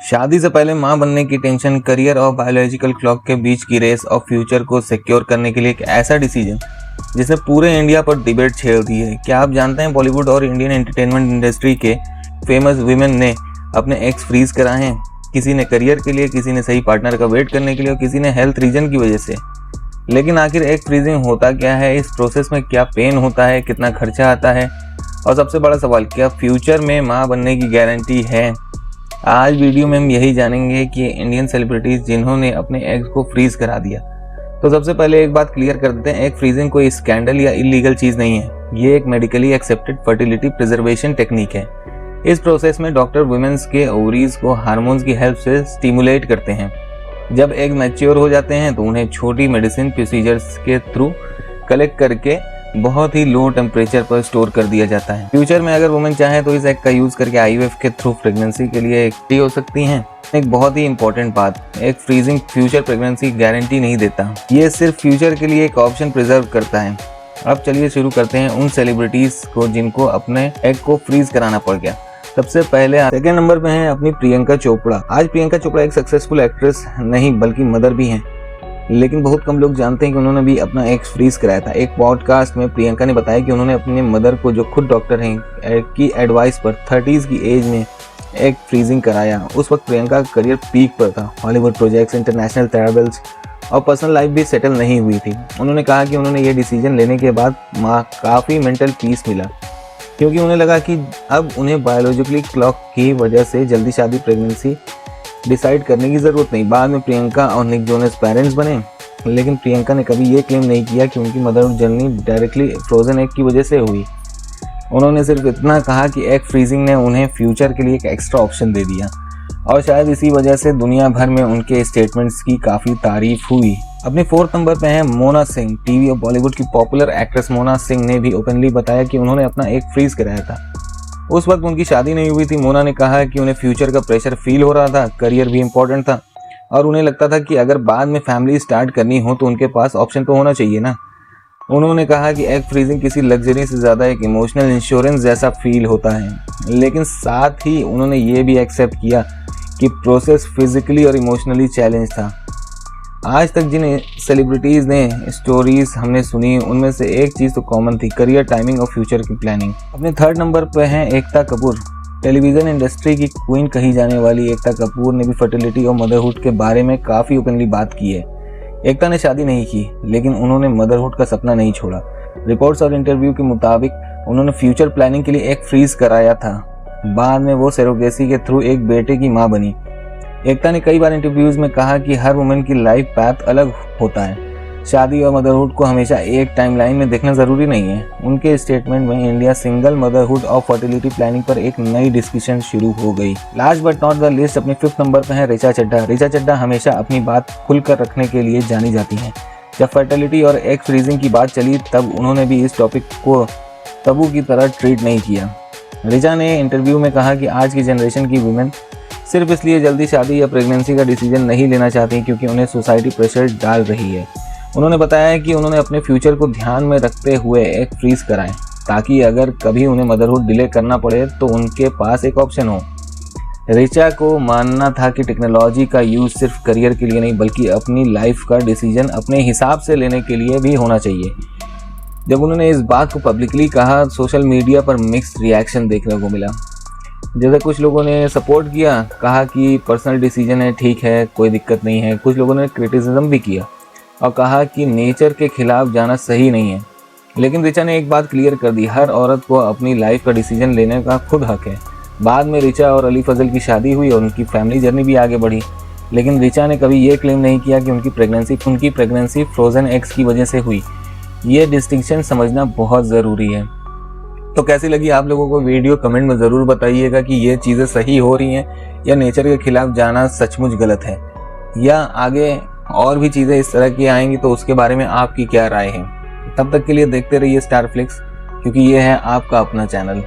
शादी से पहले मां बनने की टेंशन, करियर और बायोलॉजिकल क्लॉक के बीच की रेस और फ्यूचर को सिक्योर करने के लिए एक ऐसा डिसीजन जिसने पूरे इंडिया पर डिबेट छेड़ दी है। क्या आप जानते हैं बॉलीवुड और इंडियन एंटरटेनमेंट इंडस्ट्री के फेमस वुमेन ने अपने एक्स फ्रीज कराए हैं। किसी ने करियर के लिए, किसी ने सही पार्टनर का वेट करने के लिए और किसी ने हेल्थ रीजन की वजह से। लेकिन आखिर एग फ्रीजिंग होता क्या है, इस प्रोसेस में क्या पेन होता है, कितना खर्चा आता है और सबसे बड़ा सवाल, क्या फ्यूचर में मां बनने की गारंटी है। आज वीडियो में हम यही जानेंगे कि इंडियन सेलिब्रिटीज जिन्होंने अपने एग्स को फ्रीज करा दिया। तो सबसे पहले एक बात क्लियर कर देते हैं, एग फ्रीजिंग कोई स्कैंडल या इलीगल चीज नहीं है। ये एक medically accepted fertility preservation technique है। इस प्रोसेस में डॉक्टर वुमेन्स के ओवरीज को हार्मोन्स की हेल्प से स्टिमुलेट करते हैं। जब एग मैच्योर हो जाते हैं तो उन्हें छोटी मेडिसिन प्रोसीजर्स के थ्रू कलेक्ट करके बहुत ही लो टेम्परेचर पर स्टोर कर दिया जाता है। फ्यूचर में अगर वुमेन चाहे तो इस एग का यूज करके आईवीएफ के थ्रू प्रेगनेंसी के लिए एक्टिव हो सकती हैं। एक बहुत ही इंपॉर्टेंट बात, egg freezing future pregnancy guarantee नहीं देता, ये सिर्फ फ्यूचर के लिए एक ऑप्शन प्रिजर्व करता है। अब चलिए शुरू करते हैं उन सेलिब्रिटीज को जिनको अपने एग को फ्रीज कराना पड़ गया। सबसे पहले सेकंड नंबर पे है अपनी प्रियंका चोपड़ा। आज प्रियंका चोपड़ा एक सक्सेसफुल एक्ट्रेस नहीं बल्कि मदर भी हैं, लेकिन बहुत कम लोग जानते हैं कि उन्होंने भी अपना एग फ्रीज कराया था। एक पॉडकास्ट में प्रियंका ने बताया कि उन्होंने अपने मदर को, जो खुद डॉक्टर हैं, की एडवाइस पर 30s की एज में एग फ्रीजिंग कराया। उस वक्त प्रियंका का करियर पीक पर था, हॉलीवुड प्रोजेक्ट्स, इंटरनेशनल ट्रैवल्स और पर्सनल लाइफ भी सेटल नहीं हुई थी। उन्होंने कहा कि उन्होंने ये डिसीजन लेने के बाद काफ़ी मेंटल पीस मिला, क्योंकि उन्हें लगा कि अब उन्हें बायोलॉजिकली क्लॉक की वजह से जल्दी शादी प्रेगनेंसी डिसाइड करने की ज़रूरत नहीं। बाद में प्रियंका और निक जोनस पेरेंट्स बने, लेकिन प्रियंका ने कभी ये क्लेम नहीं किया कि उनकी motherhood journey directly frozen egg की वजह से हुई। उन्होंने सिर्फ इतना कहा कि एग फ्रीजिंग ने उन्हें फ्यूचर के लिए एक एक्स्ट्रा ऑप्शन दे दिया और शायद इसी वजह से दुनिया भर में उनके स्टेटमेंट्स की काफ़ी तारीफ हुई। अपने 4th नंबर पे हैं मोना सिंह। टीवी और बॉलीवुड की पॉपुलर एक्ट्रेस मोना सिंह ने भी ओपनली बताया कि उन्होंने अपना एग फ्रीज कराया था। उस वक्त उनकी शादी नहीं हुई थी। मोना ने कहा कि उन्हें फ्यूचर का प्रेशर फील हो रहा था, करियर भी इम्पोर्टेंट था और उन्हें लगता था कि अगर बाद में फैमिली स्टार्ट करनी हो तो उनके पास ऑप्शन तो होना चाहिए ना। उन्होंने कहा कि एग फ्रीजिंग किसी लग्जरी से ज़्यादा एक इमोशनल इंश्योरेंस जैसा फील होता है, लेकिन साथ ही उन्होंने ये भी एक्सेप्ट किया कि प्रोसेस फिजिकली और इमोशनली चैलेंज था। आज तक जिन सेलिब्रिटीज़ ने स्टोरीज हमने सुनी, उनमें से एक चीज़ तो कॉमन थी, करियर, टाइमिंग और फ्यूचर की प्लानिंग। अपने 3rd नंबर पर हैं एकता कपूर। टेलीविज़न इंडस्ट्री की क्वीन कही जाने वाली एकता कपूर ने भी फर्टिलिटी और मदरहुड के बारे में काफ़ी ओपनली बात की है। एकता ने शादी नहीं की, लेकिन उन्होंने मदरहुड का सपना नहीं छोड़ा। रिपोर्ट्स और इंटरव्यू के मुताबिक उन्होंने फ्यूचर प्लानिंग के लिए एग फ्रीज कराया था। बाद में वो सरोगेसी के थ्रू एक बेटे की माँ बनी। एकता ने कई बार इंटरव्यूज में कहा कि हर वुमेन की लाइफ पैथ अलग होता है, शादी और मदरहुड को हमेशा एक टाइमलाइन में देखना जरूरी नहीं है। उनके स्टेटमेंट में इंडिया सिंगल मदरहुड और फर्टिलिटी प्लानिंग पर एक नई डिस्कशन शुरू हो गई। Last but not the list, अपने 5th नंबर पर है ऋचा चड्ढा। ऋचा चड्ढा हमेशा अपनी बात खुलकर रखने के लिए जानी जाती हैं। जब फर्टिलिटी और एग फ्रीजिंग की बात चली तब उन्होंने भी इस टॉपिक को तबू की तरह ट्रीट नहीं किया। ऋचा ने इंटरव्यू में कहा कि आज की जनरेशन की वुमेन सिर्फ इसलिए जल्दी शादी या प्रेगनेंसी का डिसीजन नहीं लेना चाहती क्योंकि उन्हें सोसाइटी प्रेशर डाल रही है। उन्होंने बताया कि उन्होंने अपने फ्यूचर को ध्यान में रखते हुए एग फ्रीज कराएं, ताकि अगर कभी उन्हें मदरहुड डिले करना पड़े तो उनके पास एक ऑप्शन हो। ऋचा को मानना था कि टेक्नोलॉजी का यूज सिर्फ करियर के लिए नहीं बल्कि अपनी लाइफ का डिसीजन अपने हिसाब से लेने के लिए भी होना चाहिए। जब उन्होंने इस बात को पब्लिकली कहा, सोशल मीडिया पर मिक्स्ड रिएक्शन देखने को मिला। जैसे कुछ लोगों ने सपोर्ट किया, कहा कि पर्सनल डिसीजन है, ठीक है, कोई दिक्कत नहीं है। कुछ लोगों ने क्रिटिसिज्म भी किया और कहा कि नेचर के खिलाफ जाना सही नहीं है। लेकिन ऋचा ने एक बात क्लियर कर दी, हर औरत को अपनी लाइफ का डिसीजन लेने का खुद हक है। बाद में ऋचा और अली फजल की शादी हुई और उनकी फैमिली जर्नी भी आगे बढ़ी, लेकिन ऋचा ने कभी ये क्लेम नहीं किया कि उनकी प्रेगनेंसी फ्रोजन एग्स की वजह से हुई। ये डिस्टिंक्शन समझना बहुत ज़रूरी है। तो कैसी लगी आप लोगों को वीडियो, कमेंट में ज़रूर बताइएगा कि ये चीज़ें सही हो रही हैं या नेचर के खिलाफ जाना सचमुच गलत है, या आगे और भी चीज़ें इस तरह की आएंगी तो उसके बारे में आपकी क्या राय है। तब तक के लिए देखते रहिए स्टार फ्लिक्स, क्योंकि ये है आपका अपना चैनल।